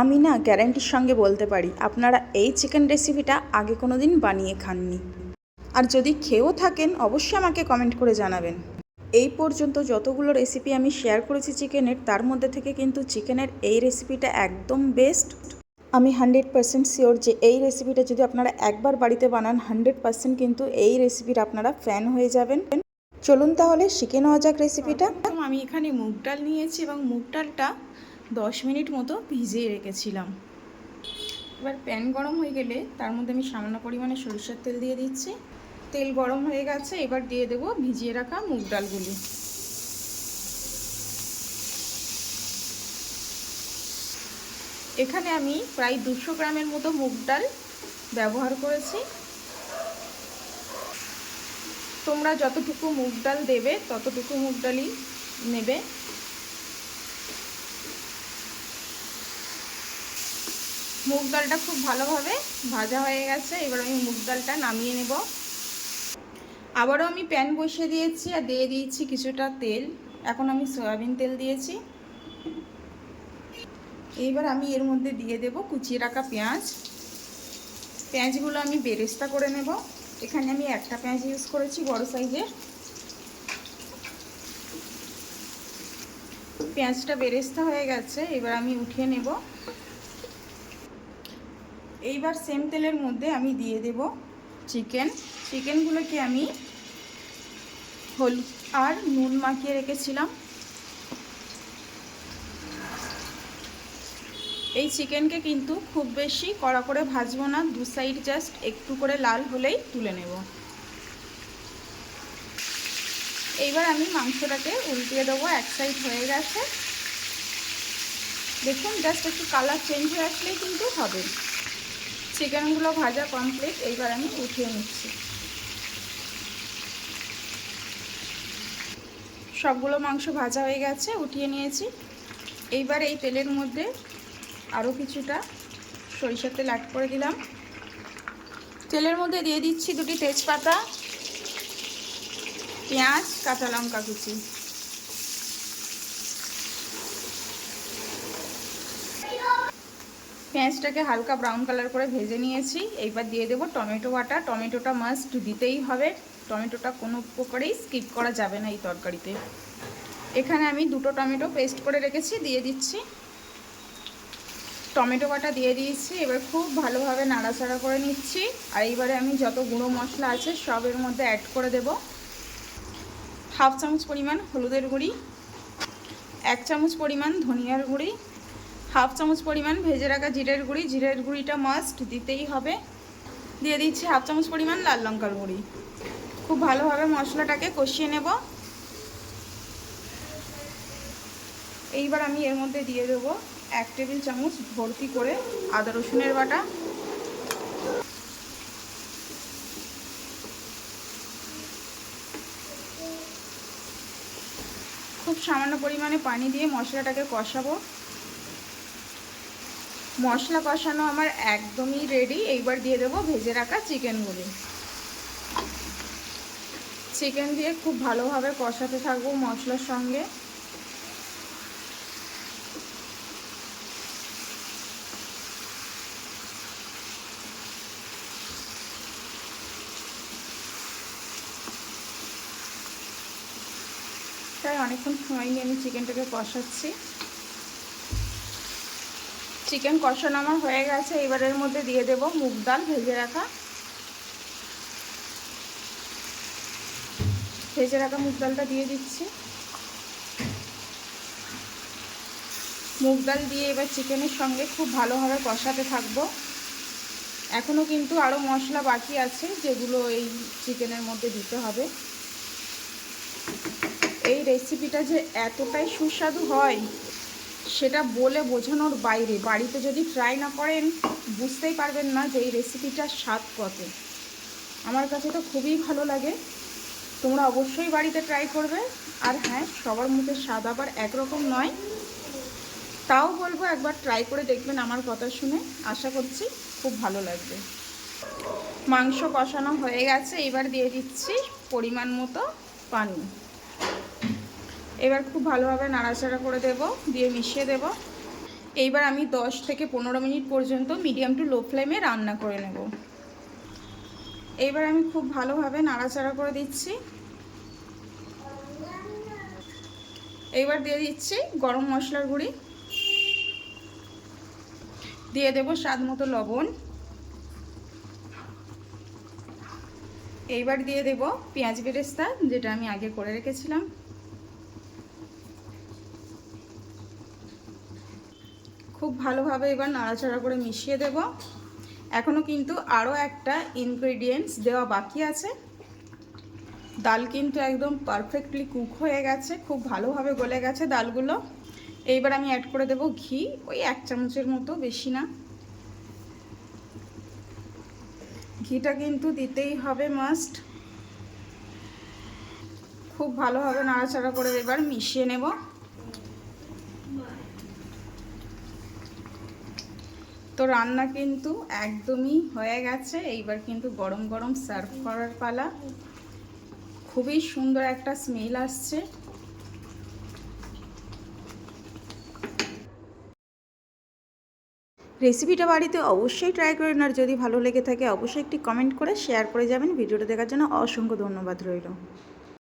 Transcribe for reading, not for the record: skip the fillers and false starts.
আমি না গ্যারান্টির সঙ্গে বলতে পারি আপনারা এই চিকেন রেসিপিটা আগে কোনো দিন বানিয়ে খাননি। আর যদি খেয়েও থাকেন অবশ্যই আমাকে কমেন্ট করে জানাবেন। এই পর্যন্ত যতগুলো রেসিপি আমি শেয়ার করেছি চিকেনের, তার মধ্যে থেকে কিন্তু চিকেনের এই রেসিপিটা একদম বেস্ট। আমি 100% শিওর যে এই রেসিপিটা যদি আপনারা একবার বাড়িতে বানান 100% কিন্তু এই রেসিপির আপনারা ফ্যান হয়ে যাবেন। চলুন তাহলে শিখে নেওয়া যাক রেসিপিটা। আমি এখানে মুগ ডাল নিয়েছি এবং মুগ ডালটা 10 মিনিট মতো ভিজিয়ে রেখেছিলাম। এবার প্যান গরম হয়ে গেলে তার মধ্যে আমি সামান্য পরিমাণে সরিষার তেল দিয়ে দিচ্ছি। তেল গরম হয়ে গেছে, এবার দিয়ে দেব ভিজিয়ে রাখা মুগ ডালগুলি। এখানে আমি প্রায় 200 গ্রামের মতো মুগ ডাল ব্যবহার করেছি। তোমরা যতটুকু মুগ ডাল দেবে ততটুকু মুগ ডালই নেবে। মুগ ডালটা খুব ভালোভাবে ভাজা হয়ে গেছে, এবার আমি মুগ ডালটা নামিয়ে নেব। আবারও আমি প্যান বসিয়ে দিয়েছি আর দিয়ে দিয়েছি কিছুটা তেল। এখন আমি সয়াবিন তেল দিয়েছি। এইবার আমি এর মধ্যে দিয়ে দেব কুচিয়ে রাখা পেঁয়াজ। পেঁয়াজগুলো আমি বেরেস্তা করে নেব। এখানে আমি একটা পেঁয়াজ ইউজ করেছি বড় সাইজের। পেঁয়াজটা বেরেস্তা হয়ে গেছে, এবার আমি উঠিয়ে নেব। এইবার সেম তেলের মধ্যে আমি দিয়ে দেব চিকেনগুলোকে আমি হলুদ আর নুন মাখিয়ে রেখেছিলাম। এই চিকেনকে কিন্তু খুব বেশি কড়া করে ভাজবো না, দু সাইড জাস্ট একটু করে লাল হলেই তুলে নেব। এইবার আমি মাংসটাকে উল্টিয়ে দেবো। এক সাইড হয়ে গেছে, দেখুন জাস্ট একটু কালার চেঞ্জ হয়ে আসলেই কিন্তু হবে। চিকেনগুলো ভাজা কমপ্লিট, এইবার আমি উঠিয়ে নিচ্ছি। সবগুলো মাংস ভাজা হয়ে গেছে, উঠিয়ে নিয়েছি। এইবার এই তেলের মধ্যে আরও কিছুটা সরিষার তেল অ্যাড করে দিলাম। তেলের মধ্যে দিয়ে দিচ্ছি 2টি তেজপাতা, পেঁয়াজ, কাঁচা লঙ্কা কুচি। পেঁয়াজটাকে হালকা ব্রাউন কালার করে ভেজে নিয়েছি। এইবার দিয়ে দেবো টমেটো বাটা। টমেটোটা মাস্ট দিতেই হবে, টমেটোটা কোনো প্রকারেই স্কিপ করা যাবে না এই তরকারিতে। এখানে আমি 2টো টমেটো পেস্ট করে রেখেছি, দিয়ে দিচ্ছি। টমেটো বাটা দিয়ে দিয়েছি, এবার খুব ভালোভাবে নাড়াচাড়া করে নিচ্ছি। আর এইবারে আমি যত গুঁড়ো মশলা আছে সব এর মধ্যে অ্যাড করে দেব। 1/2 চামচ পরিমাণ হলুদের গুঁড়ি, 1 চামচ পরিমাণ ধনিয়ার গুঁড়ি, 1/2 চামচ পরিমাণ ভেজে রাখা জিরের গুঁড়ি। জিরের গুঁড়িটা মাস্ট দিতেই হবে। দিয়ে দিচ্ছি 1/2 চামচ পরিমাণ লাল লঙ্কার গুঁড়ি। খুব ভালোভাবে মশলাটাকে কষিয়ে নেব। এইবার আমি এর মধ্যে দিয়ে দেবো 1 টেবিল চামচ ভর্তি করে আদা রসুনের বাটা। খুব সামান্য পরিমাণে পানি দিয়ে মশলাটাকে কষাবো। মশলা কষানো আমার একদমই রেডি। এইবার দিয়ে দেবো ভেজে রাখা চিকেনগুলি। চিকেন দিয়ে খুব ভালোভাবে কষাতে থাকবো মশলার সঙ্গে। তাই অনেকক্ষণ সময় নিয়ে আমি চিকেনটাকে কষাচ্ছি। চিকেন কষানো আমার হয়ে গেছে। এবার এর মধ্যে দিয়ে দেব মুগ ডাল ভেজে রাখা। মুগ ডালটা দিয়ে দিচ্ছি। মুগ ডাল দিয়ে এবার চিকেনের সঙ্গে খুব ভালোভাবে কষাতে থাকবো। এখনও কিন্তু আরও মশলা বাকি আছে যেগুলো এই চিকেনের মধ্যে দিতে হবে। এই রেসিপিটা যে এতটাই সুস্বাদু হয় সেটা বলে বোঝানোর বাইরে। বাড়িতে যদি ট্রাই না করেন বুঝতেই পারবেন না যে এই রেসিপিটার স্বাদ কত। আমার কাছে তো খুবই ভালো লাগে। তোমরা অবশ্যই বাড়িতে ট্রাই করবে। আর হ্যাঁ, সবার মুখে স্বাদ আবার একরকম নয়, তাও বলবো একবার ট্রাই করে দেখবেন আমার কথা শুনে। আশা করছি খুব ভালো লাগবে। মাংস কষানো হয়ে গেছে, এবার দিয়ে দিচ্ছি পরিমাণ মতো পানি। এবার খুব ভালোভাবে নাড়াচাড়া করে দেব, দিয়ে মিশিয়ে দেব। এইবার আমি 10 থেকে 15 মিনিট পর্যন্ত মিডিয়াম টু লো ফ্লেমে রান্না করে নেব। এইবার আমি খুব ভালোভাবে নাড়াচাড়া করে দিচ্ছি। এইবার দিয়ে দিচ্ছি গরম মশলার গুঁড়ি, দিয়ে দেব স্বাদ মতো লবণ, এইবার দিয়ে দেব পেঁয়াজ বেরেস্তা যেটা আমি আগে করে রেখেছিলাম। খুব ভালোভাবে এবার নাড়াচাড়া করে মিশিয়ে দেব। এখনও কিন্তু আরও একটা ইনগ্রেডিয়েন্টস দেওয়া বাকি আছে। ডাল কিন্তু একদম পারফেক্টলি কুক হয়ে গেছে, খুব ভালোভাবে গলে গেছে ডালগুলো। এইবার আমি অ্যাড করে দেব ঘি, ওই 1 চামচের মতো, বেশি না। ঘিটা কিন্তু দিতেই হবে, মাস্ট। খুব ভালোভাবে নাড়াচাড়া করে এবার মিশিয়ে নেব। তো রান্না কিন্তু একদমই হয়ে গেছে। এইবার কিন্তু গরম গরম সার্ভ করার পালা। খুবই সুন্দর একটা স্মেল আসছে। রেসিপিটা বাড়িতে অবশ্যই ট্রাই করুন, আর যদি ভালো লেগে থাকে অবশ্যই একটি কমেন্ট করে শেয়ার করে যাবেন। ভিডিওটা দেখার জন্য অসংখ্য ধন্যবাদ রইল।